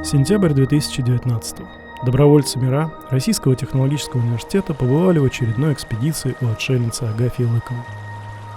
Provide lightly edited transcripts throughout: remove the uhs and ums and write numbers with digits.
Сентябрь 2019. Добровольцы МИРА Российского технологического университета побывали в очередной экспедиции у отшельницы Агафьи Лыковой.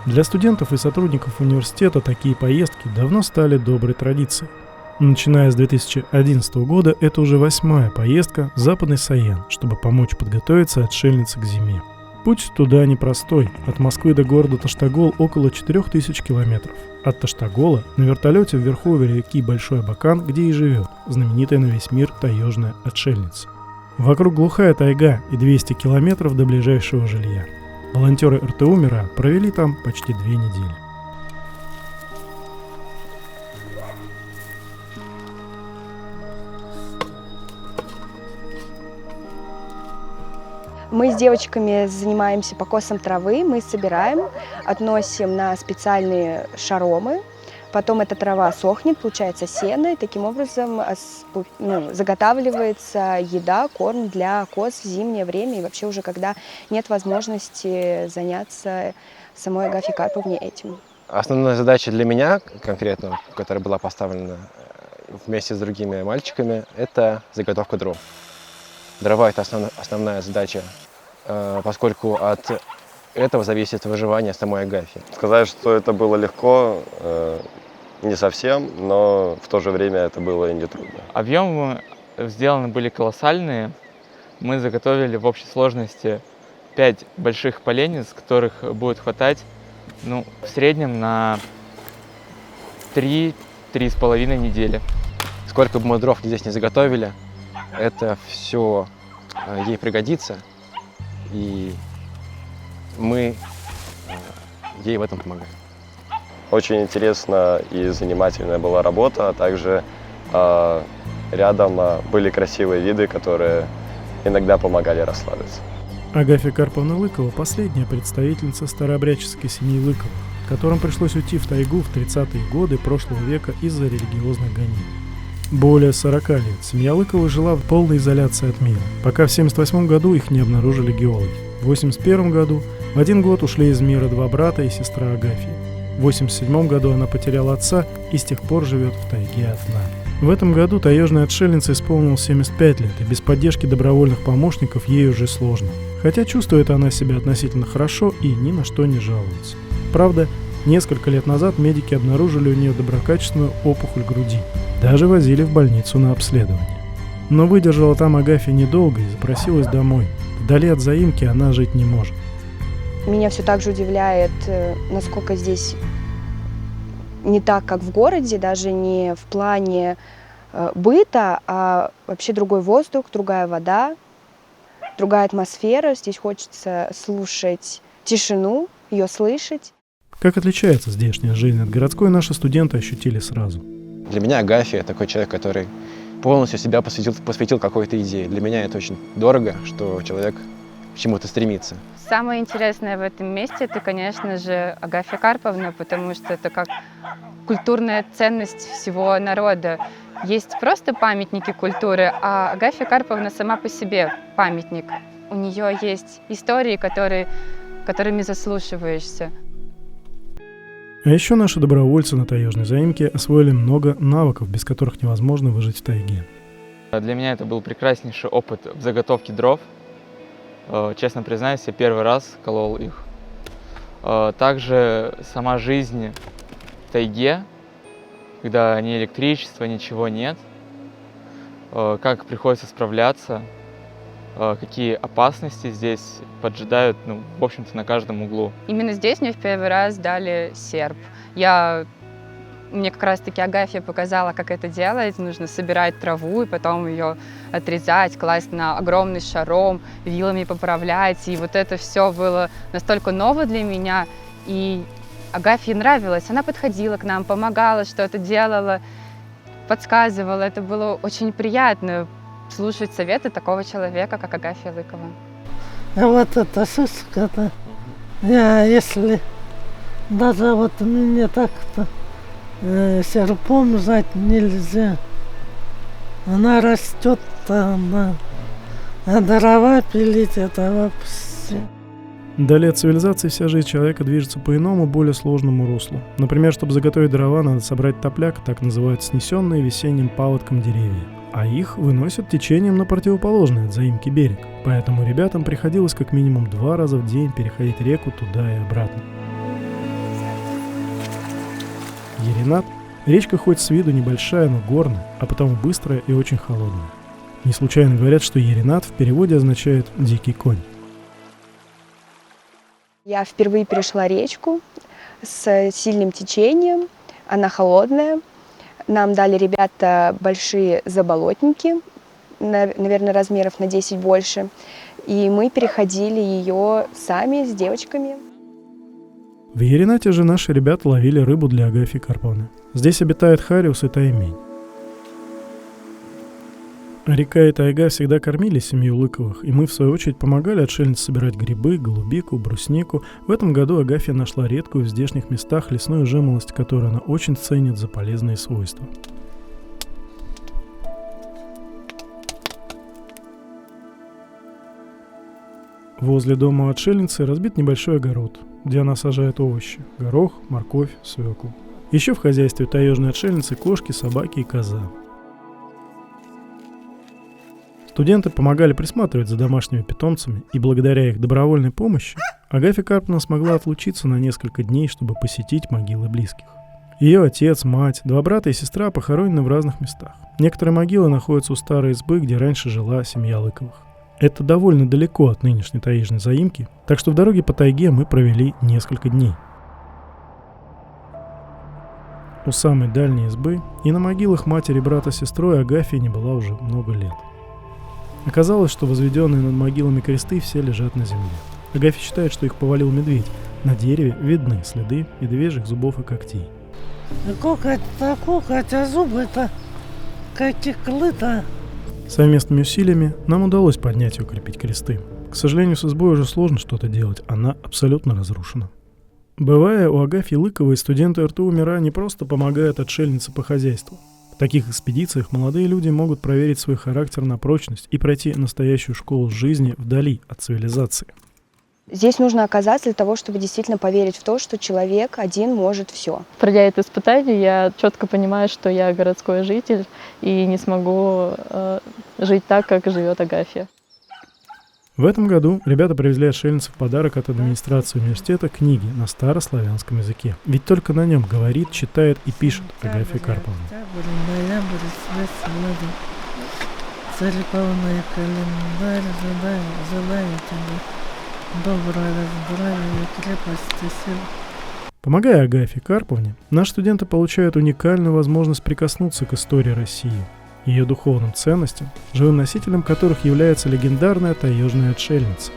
Для студентов и сотрудников университета такие поездки давно стали доброй традицией. Начиная с 2011 года это уже 8-я поездка в Западный Саян, чтобы помочь подготовиться отшельнице к зиме. Путь туда непростой. От Москвы до города Таштагол около 4000 километров. От Таштагола на вертолете в верховье реки Большой Абакан, где и живет знаменитая на весь мир таежная отшельница. Вокруг глухая тайга и 200 километров до ближайшего жилья. Волонтеры РТУ МИРА провели там почти 2 недели. Мы с девочками занимаемся покосом травы, мы собираем, относим на специальные шаромы, потом эта трава сохнет, получается сено, и таким образом заготавливается еда, корм для коз в зимнее время и вообще уже когда нет возможности заняться самой Агафьей Карповне этим. Основная задача для меня конкретно, которая была поставлена вместе с другими мальчиками, это заготовка дров. Дрова – это основная задача, поскольку от этого зависит выживание самой Агафьи. Сказать, что это было легко, не совсем, но в то же время это было и не трудно. Объемы сделаны были колоссальные. Мы заготовили в общей сложности 5 больших поленниц, которых будет хватать в среднем на 3-3,5 недели. Сколько бы мы дров здесь не заготовили, это все ей пригодится, и мы ей в этом помогаем. Очень интересная и занимательная была работа, а также рядом были красивые виды, которые иногда помогали расслабиться. Агафья Карповна Лыкова – последняя представительница старообрядческой семьи Лыковых, которым пришлось уйти в тайгу в 30-е годы прошлого века из-за религиозных гонений. Более 40 лет семья Лыковых жила в полной изоляции от мира, пока в 1978 году их не обнаружили геологи. В 1981 году в один год ушли из мира 2 брата и сестра Агафьи. В 1987 году она потеряла отца и с тех пор живет в тайге одна. В этом году таежная отшельница исполнилось 75 лет, и без поддержки добровольных помощников ей уже сложно. Хотя чувствует она себя относительно хорошо и ни на что не жалуется. Правда, несколько лет назад медики обнаружили у нее доброкачественную опухоль груди. Даже возили в больницу на обследование. Но выдержала там Агафья недолго и запросилась домой. Вдали от заимки она жить не может. Меня все так же удивляет, насколько здесь не так, как в городе, даже не в плане быта, а вообще другой воздух, другая вода, другая атмосфера. Здесь хочется слушать тишину, ее слышать. Как отличается здешняя жизнь от городской, наши студенты ощутили сразу. Для меня Агафья – такой человек, который полностью себя посвятил какой-то идее. Для меня это очень дорого, что человек к чему-то стремится. Самое интересное в этом месте – это, конечно же, Агафья Карповна, потому что это как культурная ценность всего народа. Есть просто памятники культуры, а Агафья Карповна сама по себе памятник. У нее есть истории, которыми заслушиваешься. А еще наши добровольцы на таежной заимке освоили много навыков, без которых невозможно выжить в тайге. Для меня это был прекраснейший опыт в заготовке дров. Честно признаюсь, я первый раз колол их. Также сама жизнь в тайге, когда ни электричества, ничего нет, как приходится справляться, какие опасности здесь поджидают, в общем-то, на каждом углу. Именно здесь мне в первый раз дали серп. Мне как раз-таки Агафья показала, как это делать. Нужно собирать траву и потом ее отрезать, класть на огромный шаром, вилами поправлять. И вот это все было настолько ново для меня. И Агафье нравилось. Она подходила к нам, помогала, что-то делала, подсказывала. Это было очень приятно слушать советы такого человека, как Агафья Лыкова. А вот это шишка-то, если даже вот мне так-то серпом жать нельзя. Она растет там, а дрова пилить это вообще. Далее от цивилизации вся жизнь человека движется по иному, более сложному руслу. Например, чтобы заготовить дрова, надо собрать топляк, так называют снесенные весенним паводком деревья. а их выносят течением на противоположный от заимки берег. Поэтому ребятам приходилось как минимум 2 раза в день переходить реку туда и обратно. Еринат – речка хоть с виду небольшая, но горная, а потому быстрая и очень холодная. Не случайно говорят, что Еринат в переводе означает «дикий конь». Я впервые перешла речку с сильным течением, она холодная. Нам дали ребята большие заболотники, наверное, размеров на 10 больше, и мы переходили ее сами с девочками. В Еринате же наши ребята ловили рыбу для Агафьи Карповны. Здесь обитает хариус и таймень. Река и тайга всегда кормили семью Лыковых, и мы, в свою очередь, помогали отшельнице собирать грибы, голубику, бруснику. В этом году Агафья нашла редкую в здешних местах лесную жимолость, которую она очень ценит за полезные свойства. Возле дома отшельницы разбит небольшой огород, где она сажает овощи – горох, морковь, свеклу. Еще в хозяйстве таежной отшельницы кошки, собаки и коза. Студенты помогали присматривать за домашними питомцами, и благодаря их добровольной помощи Агафья Карповна смогла отлучиться на несколько дней, чтобы посетить могилы близких. Ее отец, мать, 2 брата и сестра похоронены в разных местах. Некоторые могилы находятся у старой избы, где раньше жила семья Лыковых. Это довольно далеко от нынешней таежной заимки, так что в дороге по тайге мы провели несколько дней. У самой дальней избы и на могилах матери, брата, сестрой Агафья не была уже много лет. Оказалось, что возведенные над могилами кресты все лежат на земле. Агафья считает, что их повалил медведь. На дереве видны следы медвежьих зубов и когтей. Кукать, а зубы-то какие клы-то. Совместными усилиями нам удалось поднять и укрепить кресты. К сожалению, с избой уже сложно что-то делать, она абсолютно разрушена. Бывая у Агафьи Лыковой, студенты РТУ МИРА не просто помогают отшельнице по хозяйству. В таких экспедициях молодые люди могут проверить свой характер на прочность и пройти настоящую школу жизни вдали от цивилизации. Здесь нужно оказаться для того, чтобы действительно поверить в то, что человек один может все. Пройдя это испытание, я четко понимаю, что я городской житель и не смогу жить так, как живет Агафья. В этом году ребята привезли отшельнице в подарок от администрации университета книги на старославянском языке. Ведь только на нем говорит, читает и пишет Агафья Карповна. Церковный календарь, желаю тебе доброго здравия, крепости сил. Помогая Агафье Карповне, наши студенты получают уникальную возможность прикоснуться к истории России, ее духовным ценностям, живым носителем которых является легендарная таежная отшельница.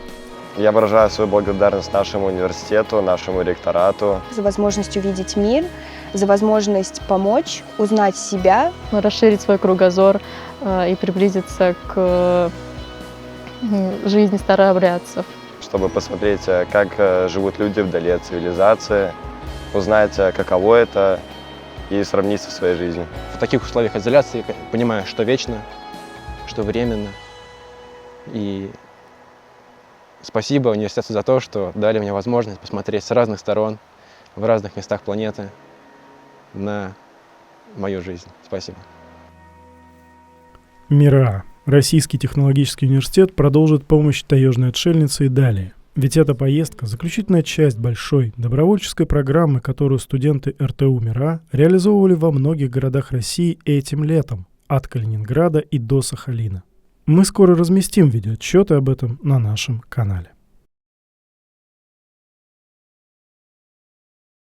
Я выражаю свою благодарность нашему университету, нашему ректорату. За возможность увидеть мир, за возможность помочь, узнать себя. Расширить свой кругозор и приблизиться к жизни старообрядцев. Чтобы посмотреть, как живут люди вдали от цивилизации, узнать, каково это, и сравнить со своей жизнью. В таких условиях изоляции я понимаю, что вечно, что временно. И спасибо университету за то, что дали мне возможность посмотреть с разных сторон, в разных местах планеты на мою жизнь. Спасибо. МИРА. Российский технологический университет продолжит помощь таежной отшельнице и далее. Ведь эта поездка – заключительная часть большой добровольческой программы, которую студенты РТУ МИРА реализовывали во многих городах России этим летом, от Калининграда и до Сахалина. Мы скоро разместим видеоотчеты об этом на нашем канале.